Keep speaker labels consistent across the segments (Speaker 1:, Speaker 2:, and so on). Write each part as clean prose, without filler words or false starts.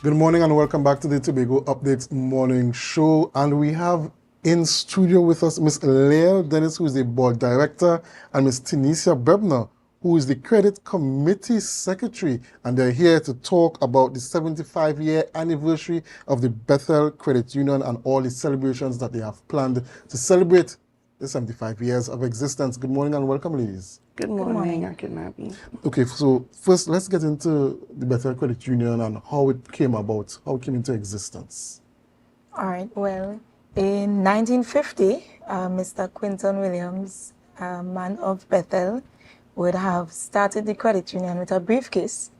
Speaker 1: Good morning and welcome back to the Tobago Updates Morning Show. And we have in studio with us Ms. Lael Dennis, who is the board director, and Ms. Tineesia Brebnor, who is the credit committee secretary. And they're here to talk about the 75-year anniversary of the Bethel Credit Union and all the celebrations that they have planned to celebrate the 75 years of existence. Good morning and welcome, ladies.
Speaker 2: Good morning, Akinlabi.
Speaker 1: Okay, so first let's get into the Bethel Credit Union and how it came about, how it came into existence.
Speaker 3: All right, well, in 1950, Mr. Quinton Williams, a man of Bethel, would have started the credit union with a briefcase.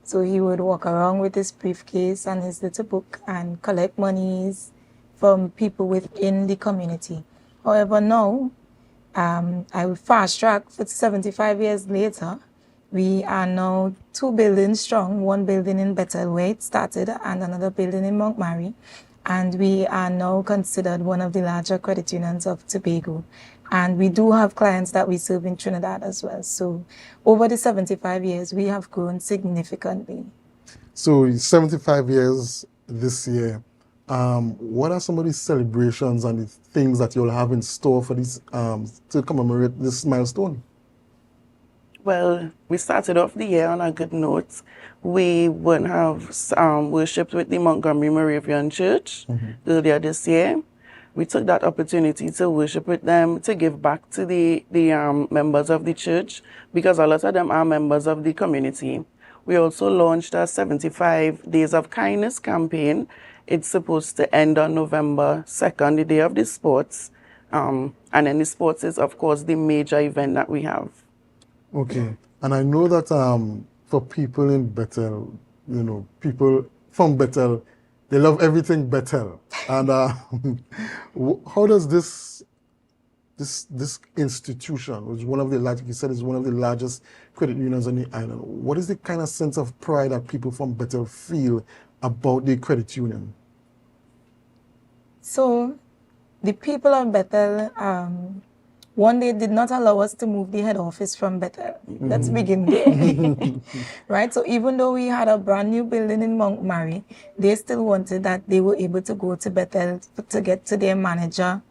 Speaker 3: So he would walk around with his briefcase and his little book and collect monies from people within the community. However, now, I will fast track for 75 years later. We are now 2 buildings strong, one building in Bethel where it started and another building in Montgomery. And we are now considered one of the larger credit unions of Tobago. And we do have clients that we serve in Trinidad as well. So over the 75 years, we have grown significantly.
Speaker 1: So 75 years this year. What are some of these celebrations and the things that you'll have in store for this to commemorate this milestone?
Speaker 2: Well, we started off the year on a good note. We would have worshipped with the Montgomery Moravian Church earlier this year. We took that opportunity to worship with them, to give back to the members of the church, because a lot of them are members of the community. We also launched a 75 Days of Kindness campaign. It's supposed to end on November 2nd, the day of the sports. And then the sports is, of course, the major event that we have.
Speaker 1: Okay. And I know that for people in Bethel, you know, people from Bethel, they love everything Bethel. And how does this institution, which is one of the largest, you said is one of the largest credit unions on the island, what is the kind of sense of pride that people from Bethel feel about the credit union?
Speaker 3: So the people of Bethel, one day did not allow us to move the head office from Bethel. Let's begin there. Right? So even though we had a brand new building in Montgomery, they still wanted that they were able to go to Bethel to get to their manager.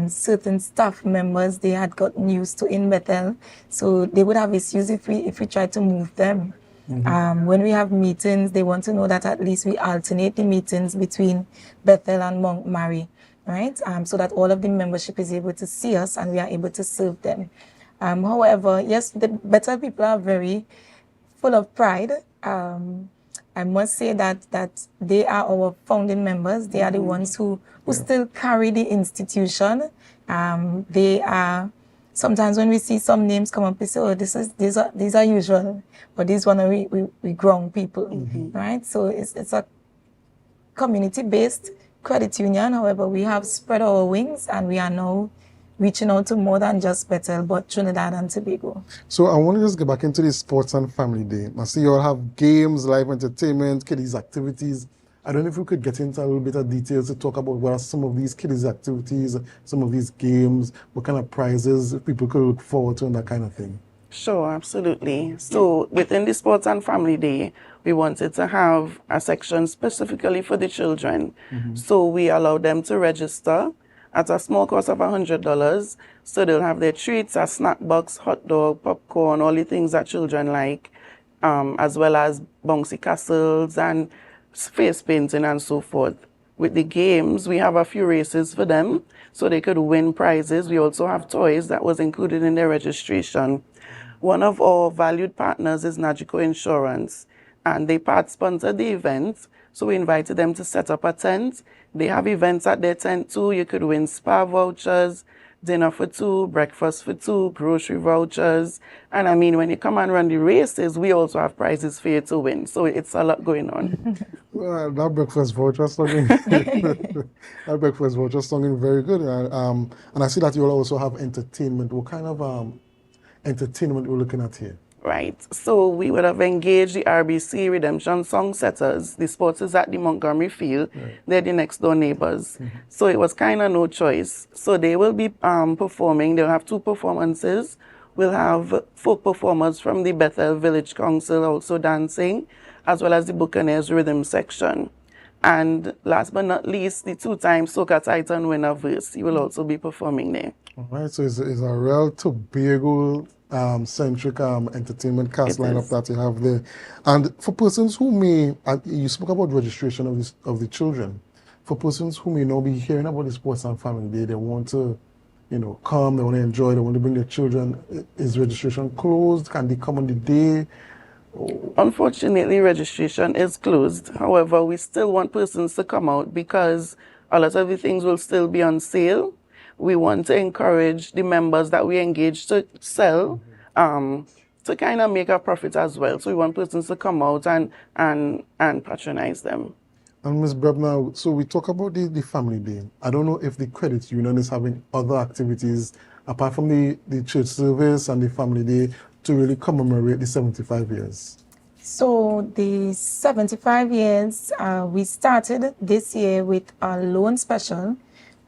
Speaker 3: Certain staff members they had gotten used to in Bethel, so they would have issues if we tried to move them. When we have meetings, they want to know that at least we alternate the meetings between Bethel and Montgomery, right? So that all of the membership is able to see us and we are able to serve them. However, yes, the Bethel people are very full of pride. I must say that they are our founding members. They are the ones who still carry the institution. They are, sometimes when we see some names come up, we say, oh, these are usual, but these one are we grown people, right? So it's a community-based credit union. However, we have spread our wings and we are now reaching out to more than just Bethel, but Trinidad and Tobago.
Speaker 1: So I want to just get back into the Sports and Family Day. I see you all have games, live entertainment, kiddies activities. I don't know if we could get into a little bit of details to talk about what are some of these kiddies activities, some of these games, what kind of prizes people could look forward to and that kind of thing.
Speaker 2: Sure, absolutely. So within the Sports and Family Day, we wanted to have a section specifically for the children. So we allowed them to register at a small cost of $100. So they'll have their treats, a snack box, hot dog, popcorn, all the things that children like, as well as bouncy castles and face painting and so forth. With the games, we have a few races for them so they could win prizes. We also have toys that was included in their registration. One of our valued partners is Nagico Insurance, and they part-sponsored the event. So we invited them to set up a tent. They have events at their tent too. You could win spa vouchers, dinner for 2, breakfast for 2, grocery vouchers. And I mean, when you come and run the races, we also have prizes for you to win. So it's a lot going on.
Speaker 1: Well, that breakfast voucher sounding very good. And I see that you will also have entertainment. What kind of entertainment we're looking at here?
Speaker 2: Right. So we would have engaged the RBC Redemption Song Setters. The sports is at the Montgomery Field. Right. They're the next door neighbors. So it was kind of no choice. So they will be performing. They'll have 2 performances We'll have folk performers from the Bethel Village Council also dancing, as well as the Buccaneers Rhythm section. And last but not least, the two-time Soca Titan winner Verse. He will also be performing there.
Speaker 1: All right, so it's a real Tobago centric entertainment cast
Speaker 2: It
Speaker 1: lineup
Speaker 2: is.
Speaker 1: that you have there. And for persons who may, you spoke about registration of the children. For persons who may not be hearing about the Sports and Family Day, they want to, come, they want to enjoy, they want to bring their children. Is registration closed? Can they come on the day?
Speaker 2: Unfortunately, registration is closed. However, we still want persons to come out because a lot of the things will still be on sale. We want to encourage the members that we engage to sell, to kind of make a profit as well. So we want persons to come out and patronize them.
Speaker 1: And Ms. Brebnor, so we talk about the Family Day. I don't know if the credit union is having other activities apart from the church service and the Family Day to really commemorate the 75 years.
Speaker 3: So the 75 years, we started this year with a loan special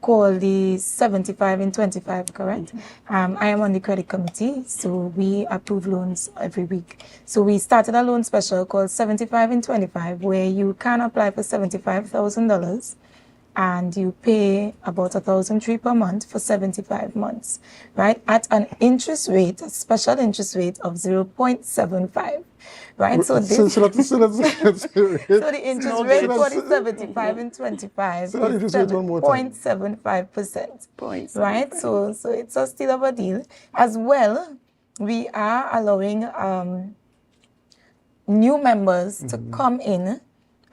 Speaker 3: called the 75 in 25, correct? I am on the credit committee, so we approve loans every week. So we started a loan special called 75 in 25, where you can apply for $75,000 and you pay about $1,300 per month for 75 months, right? At an interest rate, a special interest rate of 0.75, right? So this,
Speaker 1: So
Speaker 3: so the interest rate for the 75 and 25 is 7.75%, right? So it's a still of a deal. As well, we are allowing new members to come in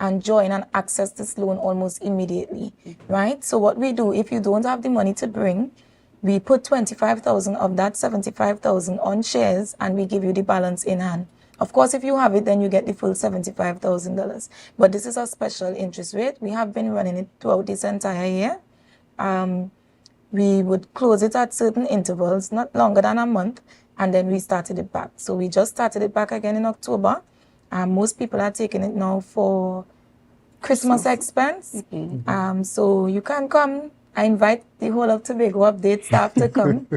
Speaker 3: and join and access this loan almost immediately, right? So what we do, if you don't have the money to bring, we put 25,000 of that 75,000 on shares and we give you the balance in hand. Of course, if you have it, then you get the full $75,000. But this is a special interest rate. We have been running it throughout this entire year. We would close it at certain intervals, not longer than a month, and then we started it back. So we just started it back again in October. Most people are taking it now for Christmas expense. So you can come. I invite the whole of Tobago Update staff to come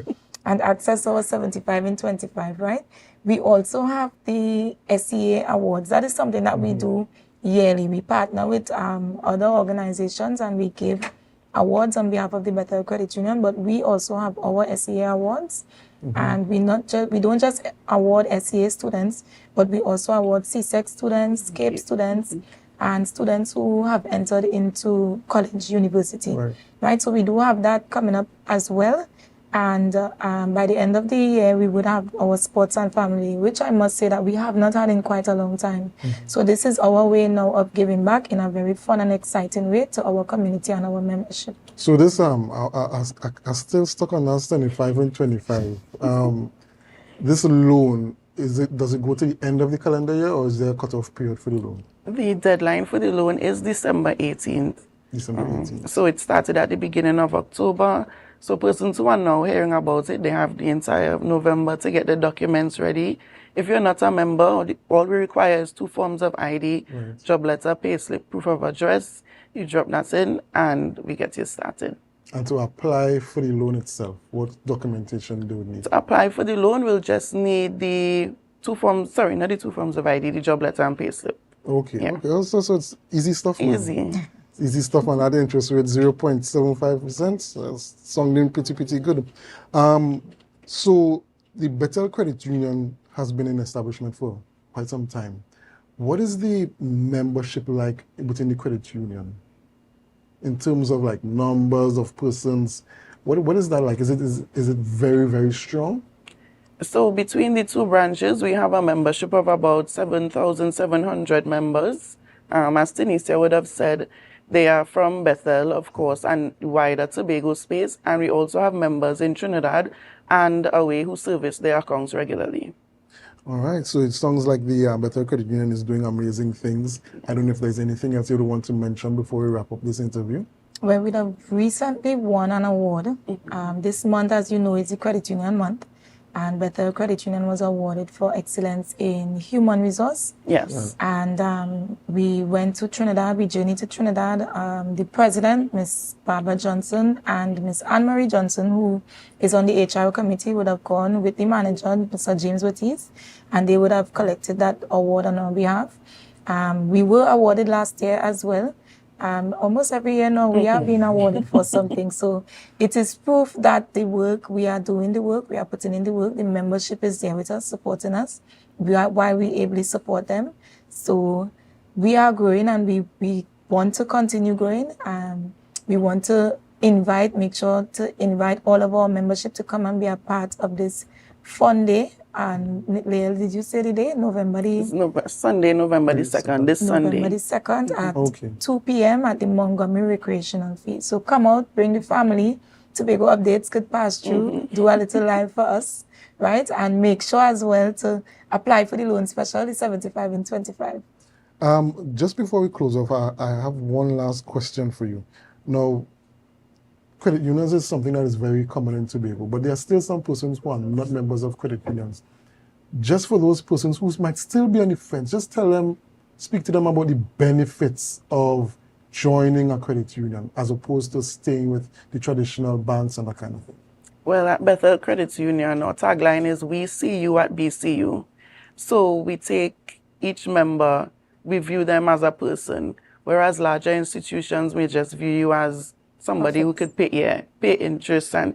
Speaker 3: and access our 75 in 25, right? We also have the SEA Awards. That is something that we do yearly. We partner with other organizations and we give awards on behalf of the Bethel Credit Union, but we also have our SEA Awards. And we don't just award SEA students, but we also award CSEC students, CAPE students, and students who have entered into college, university, right? So we do have that coming up as well. And by the end of the year, we would have our Sports and Family, which I must say that we have not had in quite a long time. So this is our way now of giving back in a very fun and exciting way to our community and our membership.
Speaker 1: So this, I still stuck on that 75 and 25. This loan, does it go to the end of the calendar year or is there a cutoff period for the loan?
Speaker 2: The deadline for the loan is December 18th.
Speaker 1: December 18th.
Speaker 2: So it started at the beginning of October. So persons who are now hearing about it, they have the entire November to get the documents ready. If you're not a member, all we require is 2 forms of ID, job letter, payslip, proof of address. You drop that in and we get you started.
Speaker 1: And to apply for the loan itself, what documentation do we need?
Speaker 2: To apply for the loan, we'll just need the 2 forms, sorry, not the 2 forms of ID, the job letter and payslip.
Speaker 1: Okay,
Speaker 2: Yeah.
Speaker 1: okay. So it's easy stuff now.
Speaker 2: Easy.
Speaker 1: Easy stuff, and at the interest rate 0.75%. That's sounding pretty good. So the Bethel Credit Union has been in establishment for quite some time. What is the membership like within the credit union? In terms of like numbers of persons, what is that like? Is it very, very strong?
Speaker 2: So between the 2 branches, we have a membership of about 7,700 members. As Tineesia would have said, they are from Bethel, of course, and wider Tobago space. And we also have members in Trinidad and away who service their accounts regularly.
Speaker 1: All right, so it sounds like the Bethel Credit Union is doing amazing things. I don't know if there's anything else you would want to mention before we wrap up this interview.
Speaker 3: Well, we have recently won an award. This month, as you know, is the Credit Union Month. and Bethel Credit Union was awarded for excellence in human resource.
Speaker 2: Yes.
Speaker 3: And we went to Trinidad, we journeyed to Trinidad. The president, Miss Barbara Johnson, and Miss Anne-Marie Johnson, who is on the HR committee, would have gone with the manager, Mr. James Ortiz, and they would have collected that award on our behalf. We were awarded last year as well. Almost every year now we are being awarded for something. So it is proof that the work, we are doing the work, we are putting in the work, the membership is there with us, supporting us. Why we ably support them. So we are growing, and we want to continue growing. We want to make sure to invite all of our membership to come and be a part of this fun day. And Lael, did you say the day?
Speaker 2: Sunday, November the 2nd, this Sunday.
Speaker 3: November the 2nd at 2 p.m. at the Montgomery Recreational Field. So come out, bring the family. Tobago Updates could pass through, do a little live for us, right? And make sure as well to apply for the loan special, the 75 and 25.
Speaker 1: Just before we close off, I have one last question for you. Now, credit unions is something that is very common in Tobago, but there are still some persons who are not members of credit unions. Just for those persons who might still be on the fence, just speak to them about the benefits of joining a credit union as opposed to staying with the traditional banks and that kind of thing.
Speaker 2: Well, at Bethel Credit Union, our tagline is "We see you at BCU." So we take each member, we view them as a person, whereas larger institutions may just view you as somebody who could pay interest and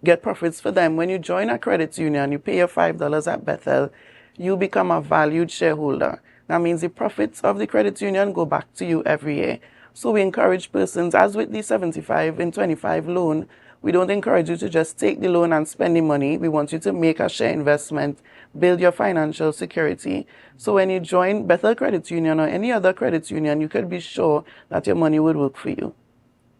Speaker 2: get profits for them. When you join a credit union, you pay your $5 at Bethel, you become a valued shareholder. That means the profits of the credit union go back to you every year. So we encourage persons, as with the 75 and 25 loan, we don't encourage you to just take the loan and spend the money. We want you to make a share investment, build your financial security. So when you join Bethel Credit Union or any other credit union, you could be sure that your money would work for you.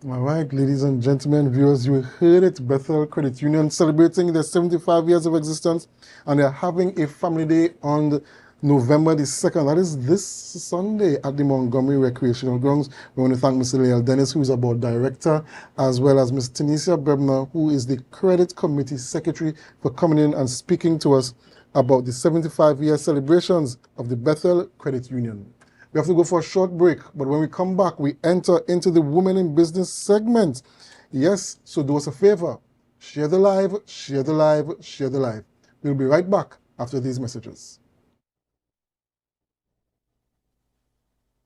Speaker 1: All right, ladies and gentlemen, viewers, you heard it. Bethel Credit Union celebrating their 75 years of existence, and they're having a family day on November the 2nd. That is this Sunday at the Montgomery Recreational Grounds. We want to thank Mr. Lael Dennis, who is our board director, as well as Ms. Tineesia Brebnor, who is the credit committee secretary, for coming in and speaking to us about the 75-year celebrations of the Bethel Credit Union. We have to go for a short break, but when we come back, we enter into the Women in Business segment. Yes, so do us a favor. Share the live, share the live, share the live. We'll be right back after these messages.